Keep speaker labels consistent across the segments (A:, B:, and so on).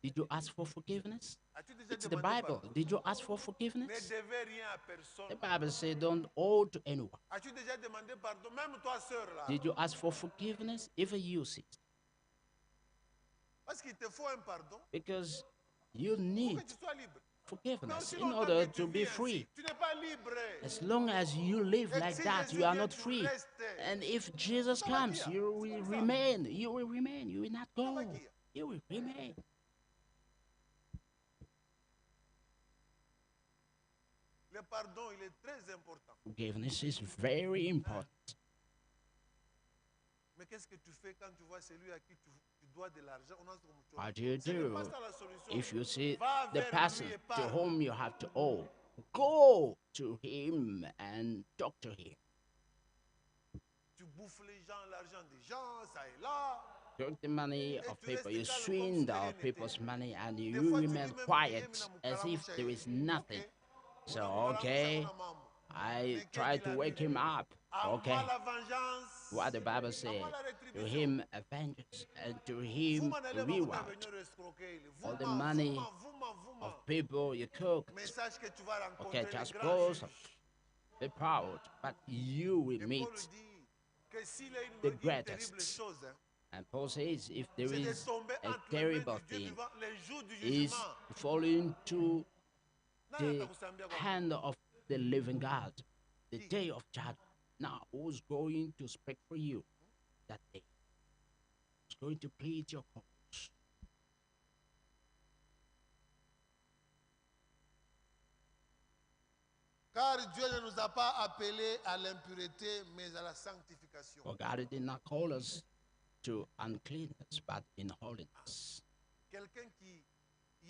A: Did you ask for forgiveness?
B: As-tu déjà
A: It's the
B: demandé
A: Bible.
B: pardon?
A: Did you ask for
B: Ne
A: forgiveness?
B: devez rien à personne.
A: The Bible says don't owe to anyone.
B: As-tu déjà demandé pardon? Même toi, sœur, là.
A: Did you ask for forgiveness? Even you, sister.
B: Parce qu'il te faut un pardon
A: Because you
B: pour que
A: need
B: tu sois libre. Mais
A: forgiveness
B: aussi
A: in
B: longtemps que
A: order
B: tu
A: to be
B: vis ainsi,
A: free.
B: tu n'es pas libre.
A: As long as you live
B: Et
A: like
B: si
A: that,
B: Jésus
A: you are
B: vient,
A: not
B: tu
A: free.
B: restes.
A: And if Jesus
B: Ça va qui
A: comes,
B: a?
A: you
B: C'est
A: will
B: comme ça.
A: remain. You will remain. You will not
B: Ça va
A: go.
B: qui a?
A: You will remain.
B: Le pardon, il est très important.
A: Forgiveness is very important.
B: Mais qu'est-ce que tu fais quand tu vois celui à qui tu dois de l'argent? On a ce que
A: What do you
B: ce n'est
A: do
B: pas ça la solution.
A: if you see
B: Va
A: the
B: vers
A: person
B: lui et
A: to
B: parle.
A: whom you have to owe? Go to him and talk to him.
B: Tu bouffes les gens, l'argent des gens, ça et là.
A: Took the money
B: Et
A: of
B: tu
A: people,
B: restes
A: you
B: calme comme si de
A: swindle
B: rien n'était.
A: people's money, and
B: Des
A: you
B: fois, tu dis
A: remain
B: même
A: quiet as if there is nothing. So, okay, I try to wake him up.
B: À moi
A: Okay,
B: la vengeance.
A: what the Bible
B: À
A: said,
B: moi la
A: to
B: rétribution.
A: him a vengeance, and to
B: Vous
A: him
B: m'en
A: a
B: allez vous
A: reward.
B: venir escroquer.
A: All the
B: Vous
A: money
B: m'en.
A: of people you cooked.
B: Mais sache que tu vas
A: Okay,
B: rencontrer les
A: just
B: grands
A: boast,
B: juges.
A: be proud, but you will
B: Et Paul
A: meet
B: dit que s'il y a
A: the
B: une terrible
A: greatest.
B: chose, hein,
A: And Paul says, if there
B: c'est de
A: is
B: tomber
A: a
B: entre les mains
A: terrible
B: du Dieu
A: thing,
B: vivant les jours du
A: is
B: jugement.
A: falling to
B: Nani
A: the
B: atakusambia kwa Mungu?
A: hand of the living God, the
B: Qui?
A: day of judgment. Now, who's going to speak for you that day? Who's going to plead your cause?
B: Car Dieu ne nous a pas appelés à l'impureté, mais à la sanctification.
A: For God did not call us to uncleanness, but in holiness.
B: Quelqu'un qui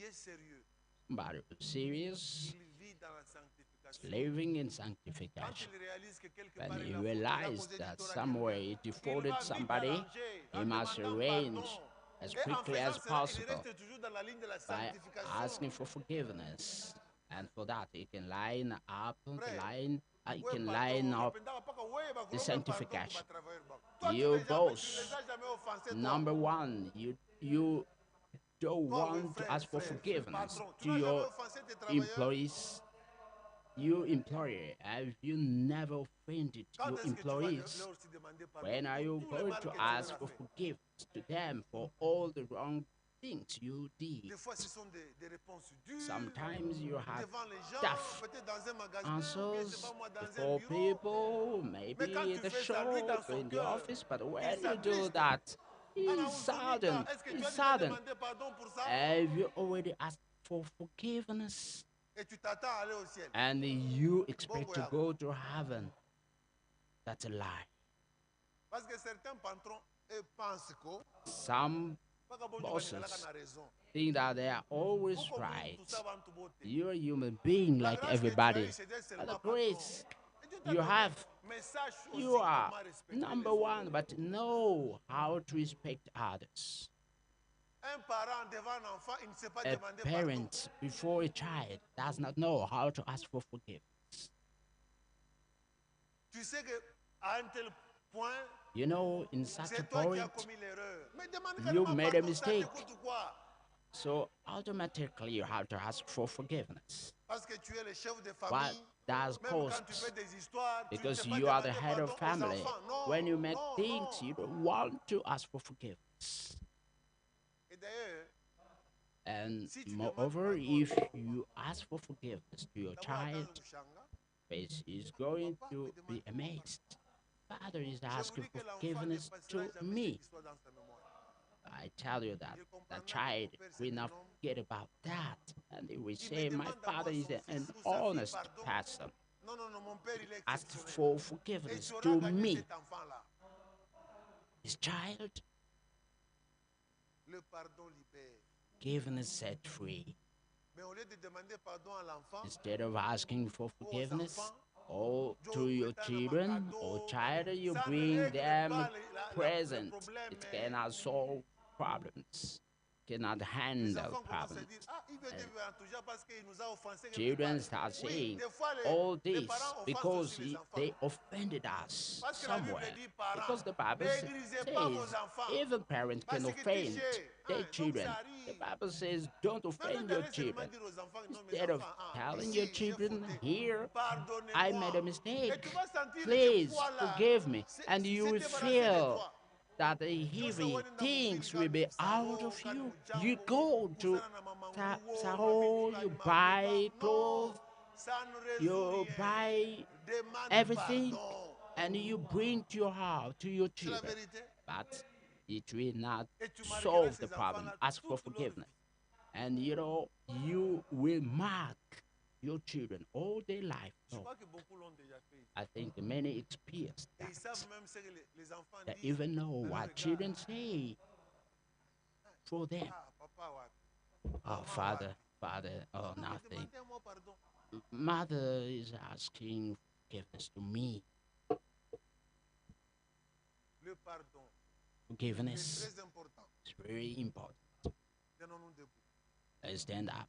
B: est sérieux,
A: Somebody who's serious,
B: il vit dans la sanctification.
A: living in
B: Quand
A: sanctification.
B: il réalise que quelque
A: When
B: part
A: he
B: il a
A: realized
B: causé du
A: that
B: tort à
A: somewhere
B: quelqu'un,
A: he
B: il
A: defrauded
B: va vite
A: somebody,
B: arranger
A: he
B: en
A: must
B: demandant
A: arrange
B: pardon.
A: as
B: Et en
A: quickly as
B: faisant cela, il
A: possible
B: reste toujours dans la ligne de la
A: by
B: sanctification.
A: asking for forgiveness. And for that, he can line up the
B: Frère,
A: line. He
B: ouais,
A: can
B: pardon,
A: line up
B: unapenda mpaka wewe
A: the
B: bakuombe pardon
A: sanctification.
B: kwa travailleur bako. Toi, tu
A: You
B: les
A: boast.
B: as jamais offensé, toi.
A: Number one, you don't
B: Toi, oui,
A: want to
B: frère,
A: ask for forgiveness
B: patron, tu
A: to
B: n'as jamais
A: your
B: offensé tes travailleurs.
A: employees. You employer, have you never offended
B: Quand
A: your
B: est-ce que tu vas leur
A: employees?
B: aussi demander pardon
A: When are you
B: pour tous les
A: going
B: mal
A: to
B: que tu
A: ask
B: leur
A: for
B: as fait?
A: forgiveness to them for all the wrong things you
B: Des
A: did?
B: fois, ce sont des réponses dures.
A: Sometimes you have
B: Devant les gens,
A: tough
B: peut-être dans un magasin, ou bien c'est
A: answers
B: pas moi, dans un
A: before
B: bureau.
A: people,
B: Mais quand
A: maybe
B: tu
A: in the
B: fais ça, lui
A: shop,
B: dans son
A: in the
B: cœur,
A: office, but
B: il
A: when you do
B: s'attriste.
A: that, he's
B: Anahuzunika.
A: saddened.
B: Est-ce que tu
A: He's
B: as déjà
A: saddened.
B: demandé pardon pour ça?
A: Have you already asked for forgiveness?
B: Et tu t'attends à aller au ciel.
A: And you expect to
B: Bongo
A: go to heaven? That's a lie.
B: Parce que certains patrons eux, pensent que
A: Some
B: mpaka bonjour
A: bosses
B: baningala na raison.
A: think that they are always
B: Uko
A: right.
B: muntu sawa bantu bote.
A: You're a human being
B: La
A: like
B: grâce que tu as
A: everybody.
B: eue, c'est d'être
A: But the
B: seulement
A: grace
B: patron. Et Dieu t'a
A: you
B: donné.
A: have,
B: Mais sache aussi
A: you are
B: comment respecter
A: number
B: les
A: one,
B: autres.
A: but know how to respect others.
B: Un parent devant un enfant, il ne sait pas
A: A
B: demander pardon.
A: parent before a child does not know how to ask for forgiveness.
B: Tu sais que à un tel point,
A: You know, in such a
B: c'est toi qui as
A: point,
B: commis l'erreur. Mais demande
A: you
B: carrément
A: made a
B: pardon, ça
A: mistake.
B: t'écoute ou quoi?
A: So automatically you have to ask for forgiveness.
B: Parce que tu es le chef de
A: What
B: famille.
A: does
B: Même quand tu
A: cost?
B: fais des histoires, tu ne
A: Because
B: sais pas
A: you are the
B: demander
A: head
B: pardon
A: of
B: aux
A: family.
B: enfants. Non,
A: When you make
B: non,
A: things,
B: non.
A: you don't want to ask for forgiveness.
B: Et d'ailleurs,
A: And
B: si tu demandes
A: moreover,
B: pardon à
A: if
B: ton enfant,
A: you ask for forgiveness to your
B: d'abord attends
A: child,
B: le Mouchanga.
A: face is going
B: Papa
A: to
B: me
A: be
B: demande pardon.
A: amazed. Father is
B: Je vous
A: asking
B: dis
A: for
B: que l'enfant ne
A: forgiveness
B: passera
A: to
B: jamais
A: me.
B: cette histoire dans sa mémoire.
A: I tell you that
B: Il
A: the
B: comprendra que
A: child
B: ton père c'est
A: will
B: un
A: not
B: homme.
A: forget about that. And he will
B: Il me
A: say, my
B: demande
A: father
B: d'avoir
A: is
B: son
A: an
B: fils ou sa fille
A: honest
B: pardon.
A: person.
B: Non, non, non, mon père il est
A: Asked
B: exceptionnel.
A: for
B: Et
A: forgiveness
B: tu auras
A: to
B: gagné
A: me,
B: cet enfant-là.
A: his child.
B: Le pardon libère.
A: Forgiveness set free.
B: Mais au lieu de demander pardon à l'enfant,
A: Instead of asking for
B: aux
A: forgiveness,
B: enfants,
A: or
B: Dieu
A: to your
B: prétend
A: children
B: cadeau,
A: or child, you
B: ça ne
A: bring
B: règle
A: them
B: pas le
A: present.
B: problème.
A: It cannot solve problems. cannot
B: Les
A: handle
B: enfants commencent à dire,
A: problems.
B: ah, il veut
A: And
B: devenir toujours parce qu'il nous a offensés quelque part.
A: children start
B: Oui,
A: saying
B: des fois
A: all
B: les
A: this
B: parents offensent aussi
A: because
B: les enfants.
A: they offended us
B: Parce que la Bible
A: somewhere.
B: dit, parents,
A: Because the Bible
B: n'égrisez pas vos
A: says
B: enfants.
A: even parents can
B: Parce que
A: offend
B: tricher,
A: their
B: hein, donc ça
A: children. The
B: arrive.
A: Bible says don't
B: Maintenant,
A: offend
B: il
A: your
B: allait seulement
A: children.
B: dire aux enfants, non, mes
A: Instead of
B: enfants, ah,
A: telling your
B: ici, j'ai
A: children,
B: fauté.
A: here I made a
B: Pardonnez-moi. Et tu
A: mistake.
B: vas sentir que
A: Please
B: poids-là
A: forgive me. And you
B: s'est
A: will
B: débarrassé de
A: feel
B: toi.
A: that the
B: Chose
A: heavy
B: wani na muvili
A: things will
B: kani
A: be out
B: savo,
A: of
B: kani
A: you. You
B: mujambo,
A: go to
B: kuzana na mamanguo, mabiji
A: Saro, you
B: kani maruba.
A: buy
B: Non,
A: clothes,
B: ça ne résout
A: you
B: rien.
A: buy
B: Demande
A: everything,
B: pardon.
A: and you bring to your house, to your
B: C'est la
A: children.
B: vérité.
A: But it will not
B: Et tu marqueras
A: solve the
B: ces
A: problem.
B: enfants-là
A: Ask for
B: toute leur
A: forgiveness.
B: vie.
A: And you will mark your children all their life.
B: Je
A: No,
B: crois que beaucoup l'ont déjà fait.
A: I think many experience
B: Et ils savent
A: that.
B: même ce que les enfants
A: They
B: disent
A: even know
B: dans leur
A: what
B: regard.
A: children say for them.
B: Ah, papa, wapi.
A: Oh,
B: Maman,
A: father,
B: wapi.
A: father, oh,
B: Non, mais
A: nothing.
B: demandez-moi pardon.
A: Mother is asking forgiveness to me.
B: Le pardon est
A: Forgiveness
B: très important.
A: is very important.
B: Tenons-nous debout.
A: Let's stand up.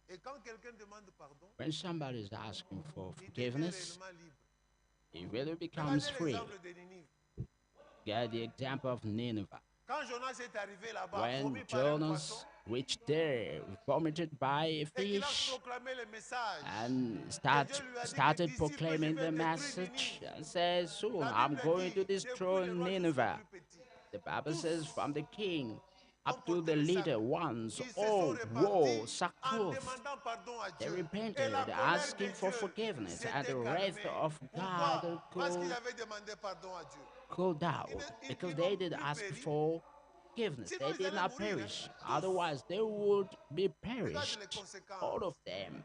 B: Et quand quelqu'un demande pardon,
A: When somebody is asking for
B: il devient
A: forgiveness,
B: réellement libre.
A: he really becomes
B: Regardez
A: free.
B: l'exemple de Ninive.
A: Get the example of Nineveh.
B: Quand Jonas est arrivé là-bas,
A: When
B: vomi par un poisson,
A: Jonas reached there, vomited by a
B: et qu'il a
A: fish,
B: proclamé le message,
A: and
B: et Dieu lui a dit que
A: started
B: d'ici peu je
A: proclaiming
B: vais
A: the
B: détruire
A: message
B: Ninive.
A: and says, soon
B: La
A: I'm
B: Bible
A: going
B: dit,
A: to
B: depuis
A: destroy
B: le roi jusqu'au
A: Nineveh.
B: plus petit,
A: The Bible says,
B: tous
A: from the king
B: ont
A: up to
B: porté
A: the
B: le sac.
A: little ones,
B: Ils se sont
A: all wore
B: repentis en
A: sackcloth.
B: demandant pardon à
A: They
B: Dieu. Et la
A: repented,
B: colère
A: asking
B: de
A: for
B: Dieu
A: forgiveness, and
B: s'était
A: the wrath
B: calmée.
A: of
B: Pourquoi?
A: God
B: Parce qu'ils
A: could
B: avaient demandé pardon à Dieu.
A: go down
B: Ils
A: because
B: n'ont
A: they did
B: plus
A: ask
B: péri.
A: for forgiveness.
B: Sinon,
A: They
B: ils
A: did
B: allaient
A: not
B: mourir. Hein?
A: perish.
B: Tous.
A: Otherwise, they would be
B: Regarde les
A: perished. All of
B: conséquences
A: them.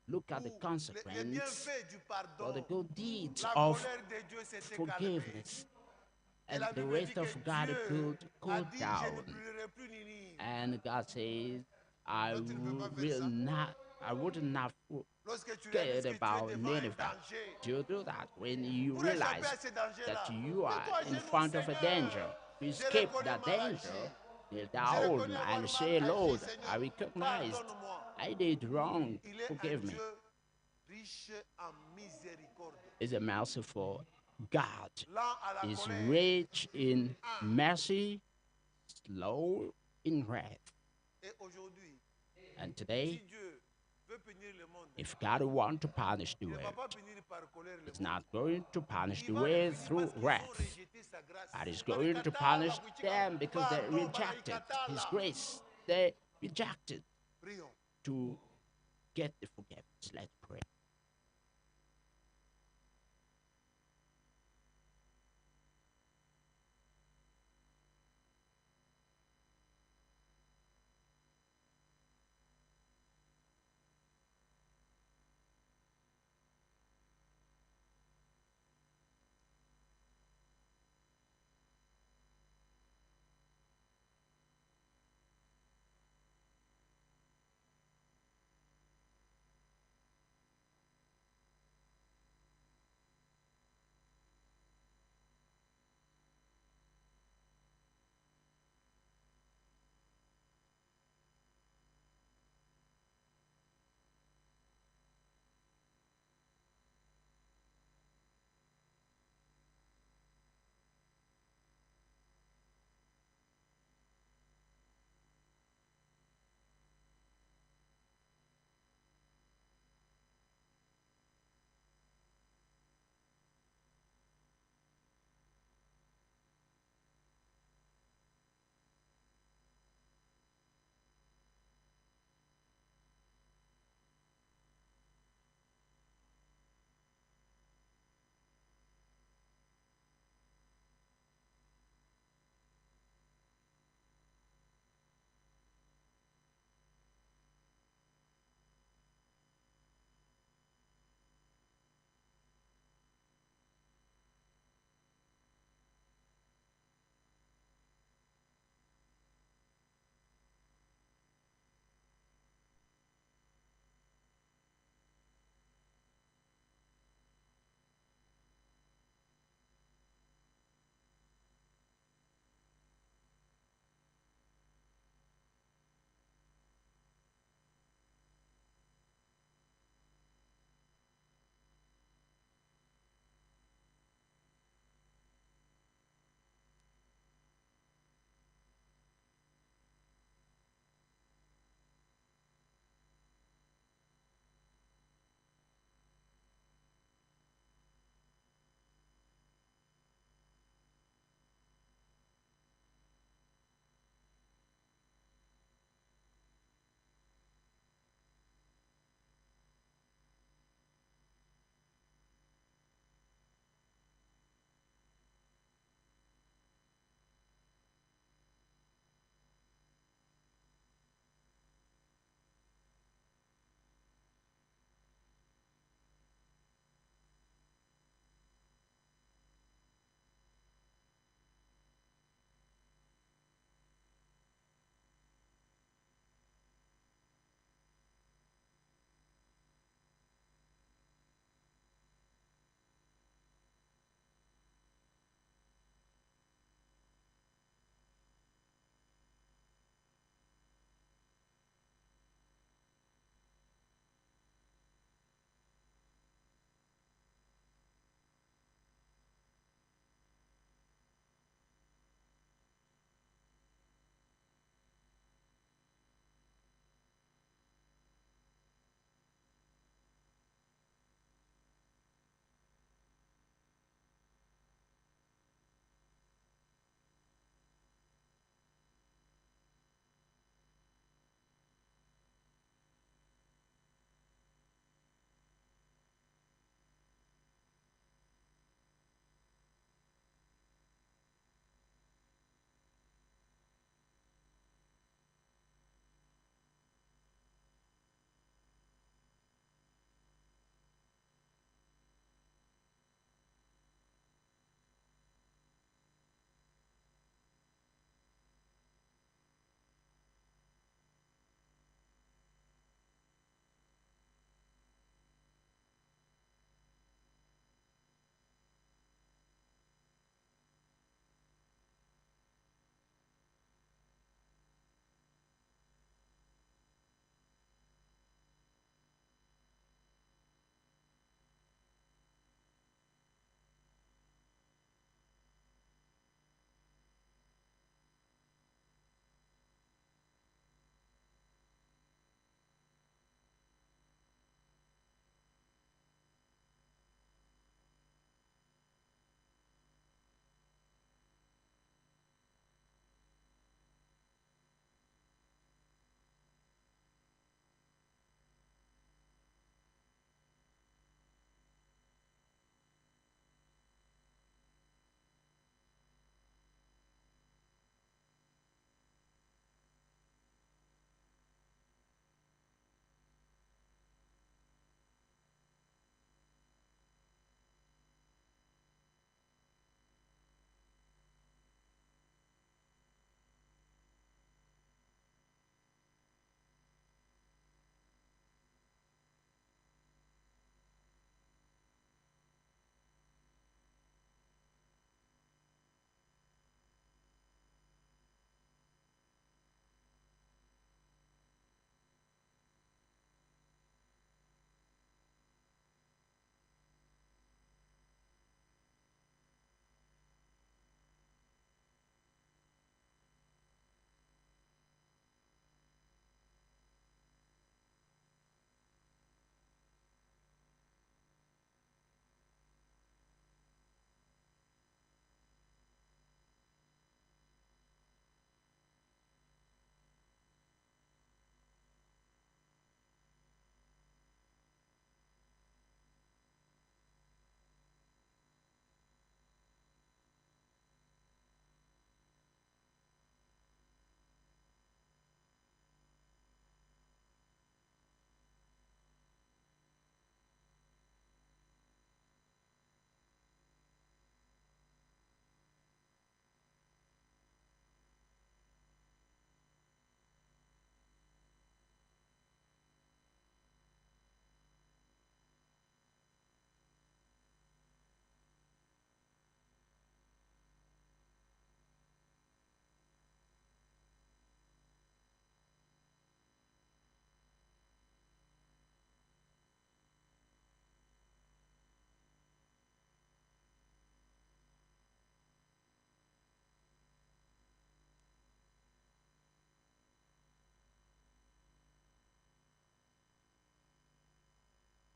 A: Look at the
B: ou les
A: consequence
B: bienfaits du
A: for the
B: pardon.
A: good deeds
B: La
A: of
B: colère de Dieu s'était calmée.
A: forgiveness.
B: Et
A: And
B: la
A: the
B: Bible dit
A: wrath
B: que
A: of God
B: Dieu
A: could
B: a
A: go
B: dit, je ne
A: down.
B: brûlerai plus Ninive.
A: And God says,
B: Toi, tu ne veux pas faire
A: will
B: ça.
A: not, I would not
B: Lorsque tu réalises
A: scared
B: que tu es
A: about
B: devant un
A: Nineveh.
B: danger,
A: To do that when you
B: pour échapper
A: realize
B: à ce
A: that
B: danger-là,
A: you are
B: mets-toi à
A: in
B: genoux,
A: front of a danger.
B: Seigneur.
A: To
B: Je
A: escape
B: reconnais
A: that
B: mal
A: danger,
B: agi.
A: kneel
B: Je
A: down
B: reconnais avoir
A: and
B: mal
A: say,
B: agi,
A: Lord, I
B: Seigneur.
A: recognized
B: Pardonne-moi.
A: I did wrong.
B: Il est un
A: Forgive me.
B: Dieu riche en miséricorde.
A: Is a merciful God.
B: Lent à la
A: Is
B: colère.
A: rich in
B: Ah.
A: mercy, slow in wrath.
B: Et aujourd'hui,
A: And
B: si
A: today,
B: Dieu veut punir le monde,
A: if God wants to punish the
B: il ne va
A: world,
B: pas punir par colère le
A: He's
B: monde.
A: not going to punish
B: Il
A: the
B: va le
A: world
B: punir
A: through
B: parce qu'ils ont
A: wrath.
B: rejeté sa grâce.
A: God is going to punish them because they
B: Pardon,
A: rejected His
B: barikatala.
A: grace. They rejected
B: Prions.
A: to get the forgiveness. Let's pray.